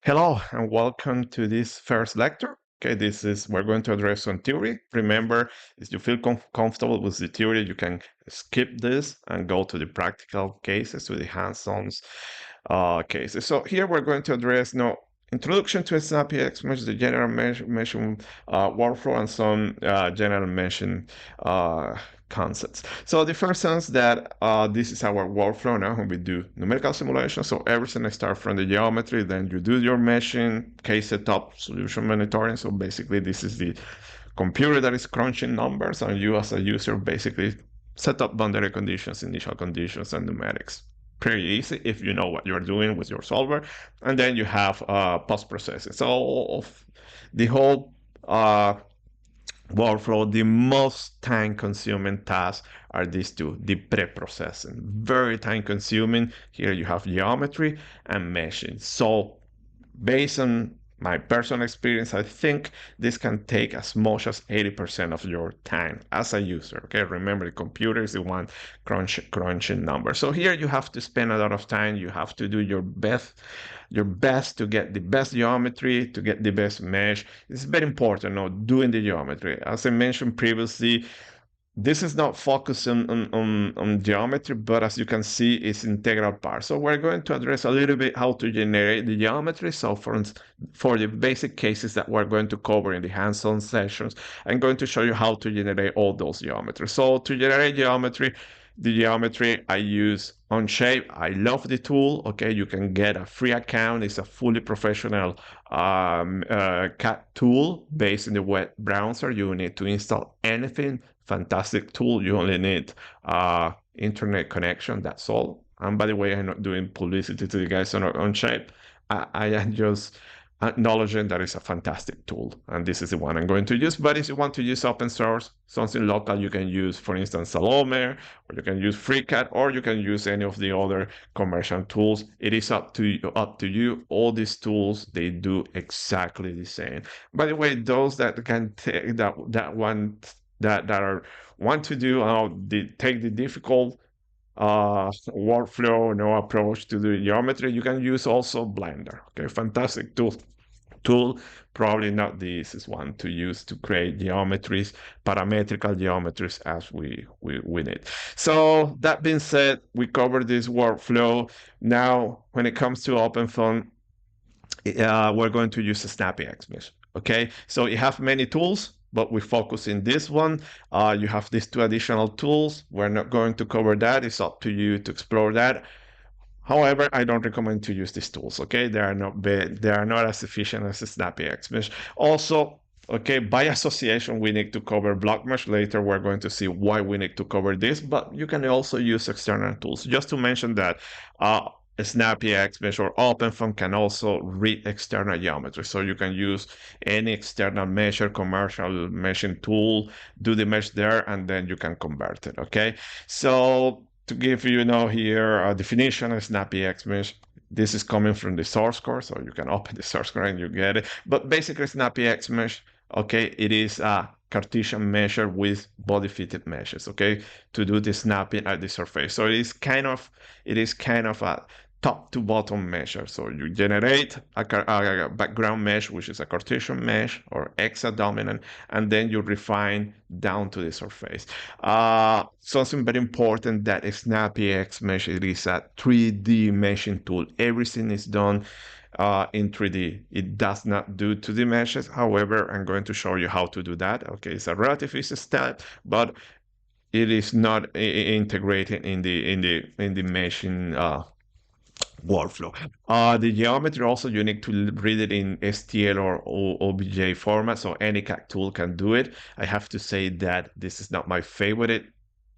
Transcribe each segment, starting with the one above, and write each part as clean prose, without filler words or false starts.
Hello and welcome to this first lecture. Okay, we're going to address some theory. Remember, if you feel comfortable with the theory, you can skip this and go to the practical cases, to the hands-on cases. So here we're going to address introduction to snappyHexMesh, the general meshing workflow, and some general meshing concepts. So the first sense that this is our workflow now when we do numerical simulation. So everything starts from the geometry, then you do your meshing, case setup, solution monitoring. So basically this is the computer that is crunching numbers, and you as a user basically set up boundary conditions, initial conditions, and numerics. Pretty easy if you know what you're doing with your solver. And then you have post-processing. So the whole workflow, the most time-consuming tasks are these two, the pre-processing. Very time-consuming. Here you have geometry and meshing. So based on my personal experience, I think this can take as much as 80% of your time as a user. Okay, remember the computer is the one crunching numbers. So here you have to spend a lot of time. You have to do your best to get the best geometry, to get the best mesh. It's very important, doing the geometry. As I mentioned previously, this is not focusing on geometry, but as you can see, it's integral part. So we're going to address a little bit how to generate the geometry. So for the basic cases that we're going to cover in the hands-on sessions, I'm going to show you how to generate all those geometries. So to generate the geometry I use Onshape. I love the tool. Okay, you can get a free account. It's a fully professional CAD tool based in the web browser. You need to install anything. Fantastic tool. You only need internet connection. That's all. And by the way, I'm not doing publicity to the guys on Onshape. I am just acknowledging that it's a fantastic tool, and this is the one I'm going to use. But if you want to use open source, something local, you can use, for instance, Salome, or you can use FreeCAD, or you can use any of the other commercial tools. It is up to you. All these tools, they do exactly the same. By the way, those that can take want to take the difficult workflow, approach to the geometry, you can use also Blender. Okay, fantastic tool, probably not the easiest one to use to create geometries, parametrical geometries as we need. So that being said, we covered this workflow. Now, when it comes to OpenFOAM, we're going to use a snappyHexMesh. Okay, so you have many tools, but we focus in this one. You have these two additional tools. We're not going to cover that. It's up to you to explore that. However, I don't recommend to use these tools. Okay, they are not as efficient as snappyHexMesh. Also, okay, by association, we need to cover blockMesh. Later, we're going to see why we need to cover this, but you can also use external tools. Just to mention that snappyHexMesh or OpenFOAM can also read external geometry. So you can use any external measure, commercial meshing tool, do the mesh there, and then you can convert it. Okay, so to give you here a definition of snappyHexMesh, this is coming from the source code, so you can open the source code and you get it. But basically, snappyHexMesh, okay, it is a Cartesian measure with body fitted meshes, okay, to do the snapping at the surface. So it is kind of a top to bottom measure. So you generate a background mesh, which is a Cartesian mesh or hexadominant, and then you refine down to the surface. Something very important that snappyHexMesh, it is a 3D meshing tool. Everything is done in 3D. It does not do 2D meshes. However, I'm going to show you how to do that. Okay, it's a relatively easy step, but it is not integrated in the meshing workflow. The geometry also, you need to read it in STL or OBJ format, so any CAD tool can do it. I have to say that this is not my favorite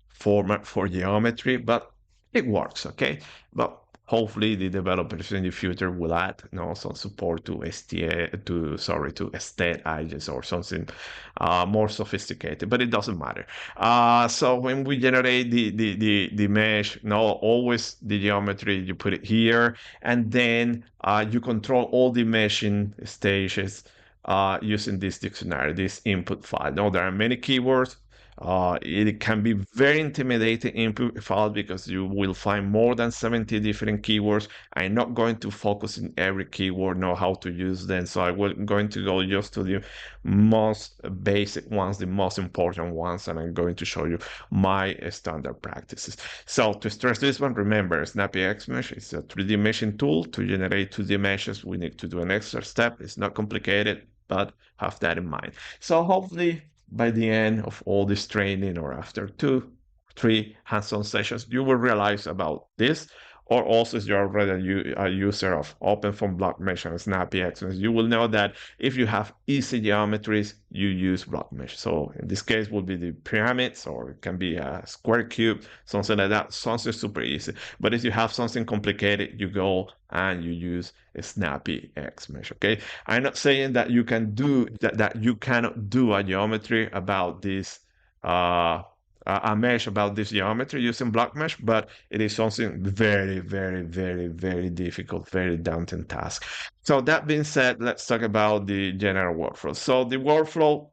format for geometry, but it works, okay? But hopefully the developers in the future will add some support to state edges or something more sophisticated, but it doesn't matter. So when we generate the mesh, always the geometry, you put it here, and then you control all the meshing stages using this dictionary, this input file. Now there are many keywords. It can be very intimidating input file because you will find more than 70 different keywords. I'm not going to focus in every keyword, know how to use them. So I'm going to go just to the most basic ones, the most important ones, and I'm going to show you my standard practices. So to stress this one, remember snappyHexMesh is a 3D meshing tool. To generate 2D meshes, we need to do an extra step. It's not complicated, but have that in mind. So hopefully by the end of all this training or after 2-3 hands-on sessions, you will realize about this. Or also if you're already a user of OpenFOAM, blockMesh, and snappyHexMesh, you will know that if you have easy geometries, you use blockMesh. So in this case, would be the pyramids, or it can be a square cube, something like that. Something super easy. But if you have something complicated, you go and you use a snappyHexMesh. Okay, I'm not saying that you can do that you cannot do a geometry about this a mesh about this geometry using blockMesh, but it is something very, very, very, very difficult, very daunting task. So that being said, let's talk about the general workflow. So the workflow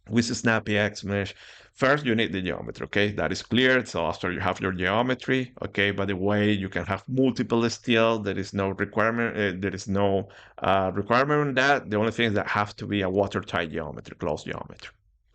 with snappyHexMesh, first you need the geometry, okay? That is clear. So after you have your geometry, okay, by the way, you can have multiple STL. There is no requirement. There is no requirement on that. The only thing is that have to be a watertight geometry, closed geometry.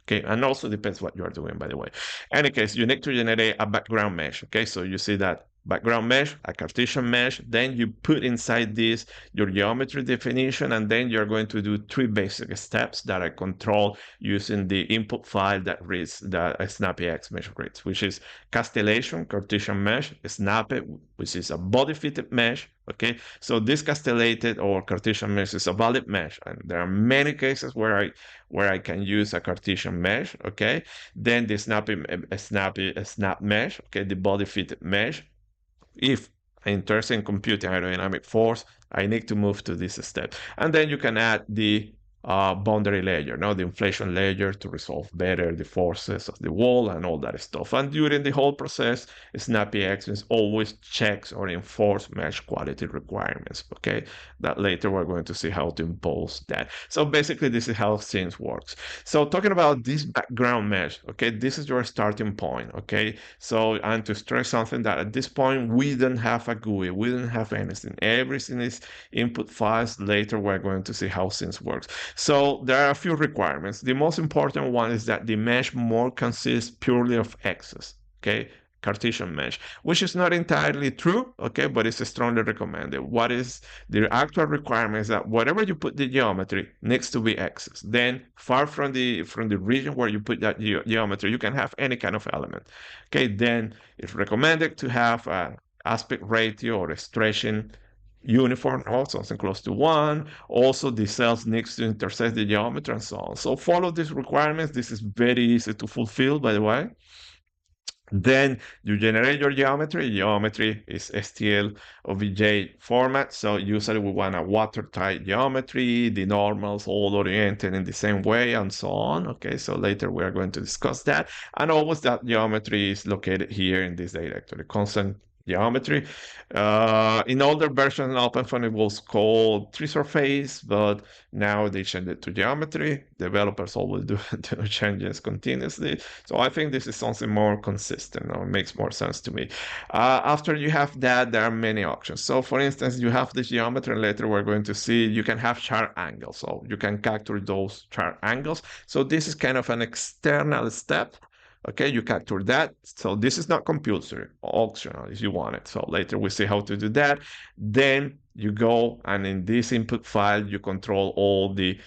Okay, and also depends what you are doing, by the way. In any case, you need to generate a background mesh. Okay, so you see that background mesh, a Cartesian mesh, then you put inside this your geometry definition, and then you're going to do 3 basic steps that I control using the input file that reads that snappyHexMesh reads, which is castellation, Cartesian mesh, snap it, which is a body fitted mesh. Okay, so this castellated or Cartesian mesh is a valid mesh, and there are many cases where I can use a Cartesian mesh. Okay, then the snap mesh. Okay, the body fitted mesh. If I'm interested in computing aerodynamic force, I need to move to this step, and then you can add the boundary layer, now the inflation layer, to resolve better the forces of the wall and all that stuff. And during the whole process, snappyHexMesh always checks or enforce mesh quality requirements. Okay, that later we're going to see how to impose that. So basically, this is how things works. So talking about this background mesh, okay, this is your starting point. Okay, so and to stress something that at this point we don't have a GUI, we don't have anything. Everything is input files. Later we're going to see how things works. So there are a few requirements. The most important one is that the mesh more consists purely of X's, okay? Cartesian mesh, which is not entirely true, okay, but it's strongly recommended. What is the actual requirement is that whatever you put the geometry needs to be X's. Then far from the region where you put that geometry, you can have any kind of element. Okay, then it's recommended to have an aspect ratio or a stretching uniform, or something close to 1. Also, the cells needs to intersect the geometry and so on. So follow these requirements. This is very easy to fulfill, by the way. Then you generate your geometry. Geometry is STL OBJ format. So usually we want a watertight geometry, the normals all oriented in the same way, and so on. Okay, so later we are going to discuss that. And always that geometry is located here in this directory, constant geometry. In older versions of OpenFOAM, it was called tree surface, but now they changed it to geometry. Developers always do changes continuously. So I think this is something more consistent, or makes more sense to me. After you have that, there are many options. So for instance, you have this geometry, and later we're going to see you can have chart angles. So you can capture those chart angles. So this is kind of an external step. Okay, you capture that. So this is not compulsory, optional if you want it. So later we see how to do that. Then you go and in this input file, you control all the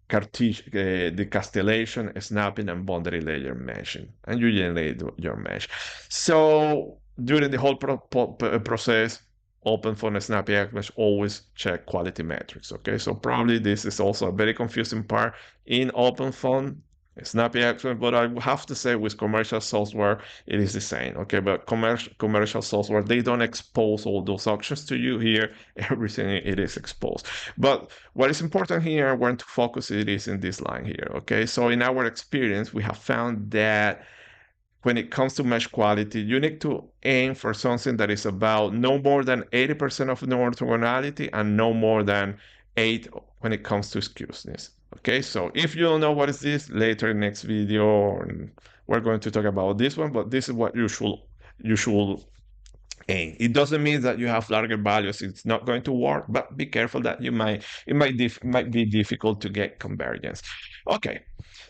the castellation, snapping, and boundary layer meshing, and you generate your mesh. So during the whole process, OpenFOAM and snappyHexMesh always check quality metrics. Okay, so probably this is also a very confusing part in OpenFOAM. snappyHexMesh, but I have to say with commercial software, it is the same. Okay, but commercial software, they don't expose all those options to you. Here, everything it is exposed. But what is important here, where to focus it is in this line here. Okay, so in our experience, we have found that when it comes to mesh quality, you need to aim for something that is about no more than 80% of non-orthogonality and no more than 8 when it comes to skewness. Okay, so if you don't know what is this, later in next video or we're going to talk about this one, but this is what you should aim. It doesn't mean that you have larger values, it's not going to work, but be careful that might be difficult to get convergence. Okay,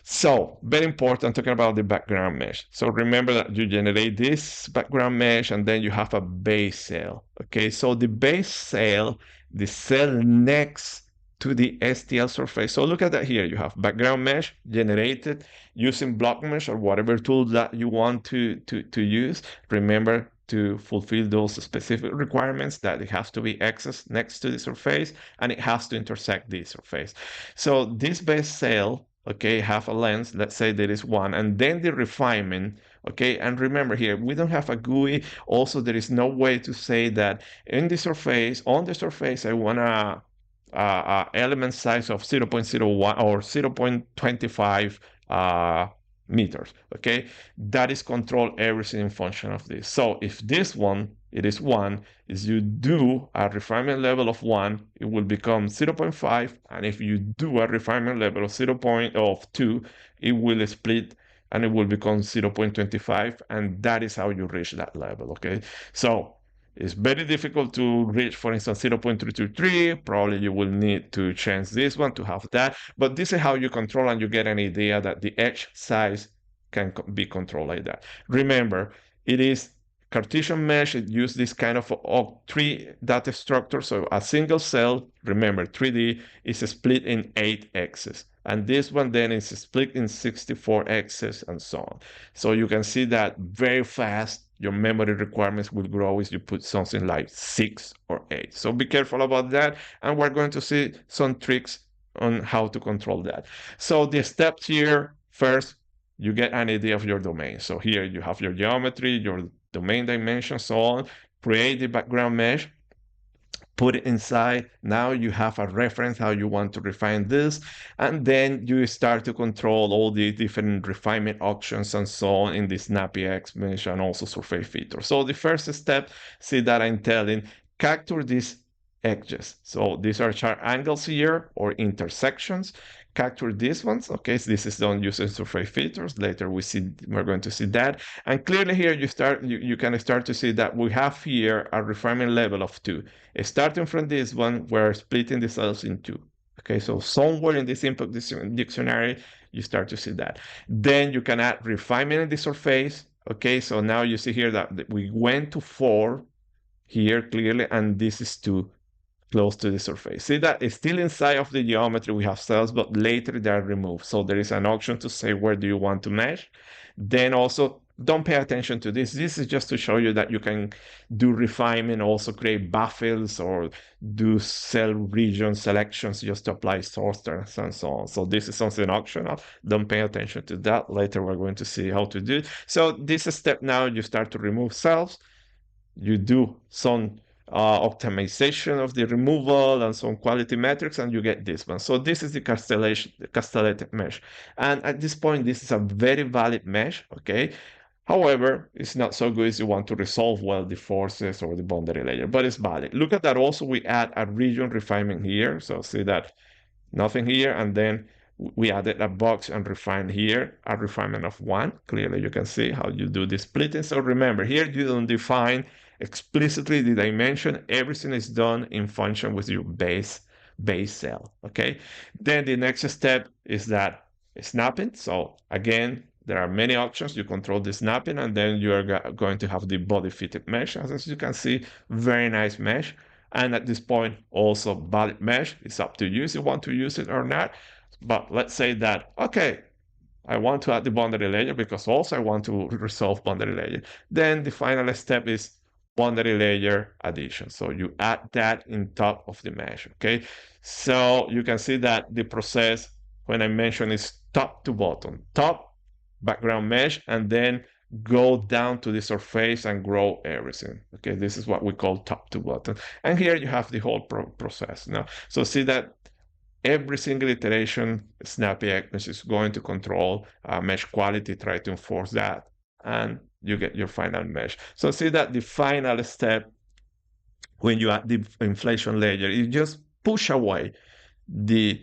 so very important talking about the background mesh. So remember that you generate this background mesh and then you have a base cell. Okay, so the base cell, the cell next to the STL surface. So look at that here. You have background mesh generated using blockMesh or whatever tool that you want to use. Remember to fulfill those specific requirements that it has to be accessed next to the surface and it has to intersect the surface. So this base cell, okay, have a length, let's say there is 1, and then the refinement, okay, and remember here, we don't have a GUI. Also, there is no way to say that on the surface, I want a element size of 0.01 or 0.25 meters, okay? That is control everything in function of this. So if this one, it is 1, is you do a refinement level of 1, it will become 0.5, and if you do a refinement level of 0.2, it will split and it will become 0.25, and that is how you reach that level, okay? So it's very difficult to reach, for instance, 0.323. Probably you will need to change this one to have that. But this is how you control and you get an idea that the edge size can be controlled like that. Remember, it is Cartesian mesh. It uses this kind of 3 data structure. So a single cell, remember, 3D is split in 8 x's. And this one then is split in 64 x's and so on. So you can see that very fast your memory requirements will grow if you put something like 6 or 8. So be careful about that. And we're going to see some tricks on how to control that. So the steps here, first, you get an idea of your domain. So here you have your geometry, your domain dimension, so on. Create the background mesh, put it inside. Now you have a reference how you want to refine this, and then you start to control all the different refinement options and so on in the snappyHexMesh and also surface feature. So the first step, see that I'm telling, capture these edges. So these are sharp angles here or intersections. Capture these ones. Okay, so this is done using surface features. Later we're going to see that. And clearly here you can start to see that we have here a refinement level of 2. Starting from this one, we're splitting the cells in 2. Okay, so somewhere in this input dictionary, you start to see that. Then you can add refinement in the surface. Okay, so now you see here that we went to 4 here clearly, and this is 2 close to the surface. See that it's still inside of the geometry, we have cells, but later they are removed. So there is an option to say where do you want to mesh. Then also, don't pay attention to this. This is just to show you that you can do refinement, also create buffers or do cell region selections just to apply source terms and so on. So this is something optional. Don't pay attention to that. Later we're going to see how to do it. So this step now, you start to remove cells. You do some optimization of the removal and some quality metrics, and you get this one. So this is the castellated mesh. And at this point, this is a very valid mesh, okay? However, it's not so good if you want to resolve well the forces or the boundary layer, but it's valid. Look at that. Also, we add a region refinement here. So see that nothing here, and then we added a box and refined here a refinement of 1. Clearly, you can see how you do the splitting. So remember, here you don't define explicitly the dimension. Everything is done in function with your base cell, okay? Then the next step is that snapping. So again, there are many options. You control the snapping, and then you are going to have the body fitted mesh. As you can see, very nice mesh. And at this point, also valid mesh. It's up to you if you want to use it or not. But let's say that, okay, I want to add the boundary layer because also I want to resolve boundary layer. Then the final step is boundary layer addition. So you add that in top of the mesh, okay? So you can see that the process, when I mention, is top to bottom. Top, background mesh, and then go down to the surface and grow everything. Okay, this is what we call top to bottom. And here you have the whole process now. So see that every single iteration, snappyHexMesh is going to control mesh quality, try to enforce that, and you get your final mesh. So see that the final step, when you add the inflation layer, you just push away the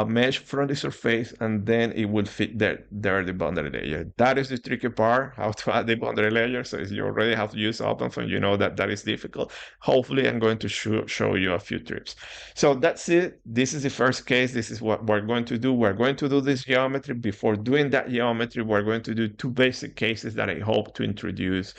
mesh from the surface, and then it will fit there the boundary layer. That is the tricky part, how to add the boundary layer. So if you already have used OpenFOAM, you know that that is difficult. Hopefully, I'm going to show you a few tips. So that's it. This is the first case. This is what we're going to do. We're going to do this geometry. Before doing that geometry, we're going to do two basic cases that I hope to introduce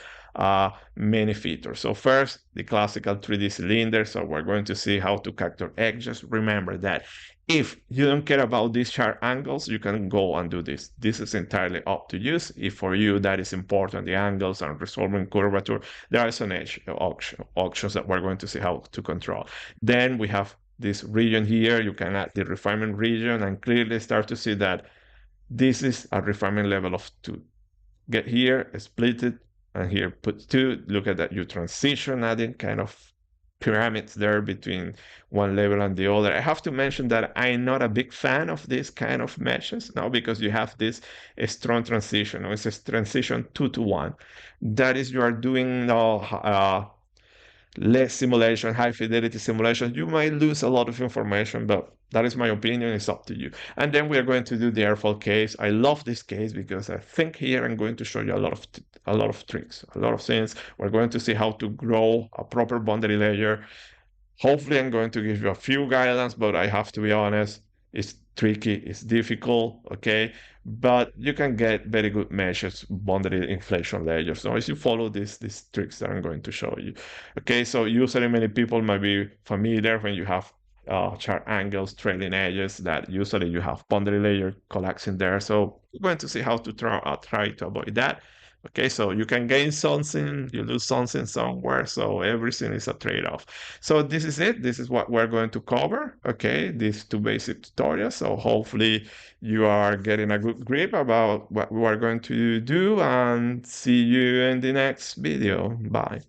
many features. So first, the classical 3D cylinder. So we're going to see how to capture edges. Remember that if you don't care about these sharp angles, you can go and do this. This is entirely up to you. If for you that is important, the angles and resolving curvature, there are some options that we're going to see how to control. Then we have this region here. You can add the refinement region and clearly start to see that this is a refinement level of 2. Get here, split it, and here put 2. Look at that, you transition, adding kind of pyramids there between one level and the other. I have to mention that I'm not a big fan of this kind of meshes now, because you have this strong transition. It's a transition 2-to-1. That is, you are doing less simulation, high fidelity simulation. You might lose a lot of information, but that is my opinion. It's up to you. And then we are going to do the airfall case. I love this case because I think here I'm going to show you a lot of tricks, a lot of things. We're going to see how to grow a proper boundary layer. Hopefully, I'm going to give you a few guidelines, but I have to be honest, it's tricky, it's difficult, okay? But you can get very good meshes, boundary inflation layers. So if you follow these tricks that I'm going to show you. Okay, so usually many people might be familiar when you have sharp angles, trailing edges, that usually you have boundary layer collapsing there. So we're going to see how to try to avoid that. Okay, so you can gain something, you lose something somewhere. So everything is a trade-off. So this is it. This is what we're going to cover. Okay, these two basic tutorials. So hopefully you are getting a good grip about what we are going to do, and see you in the next video. Bye.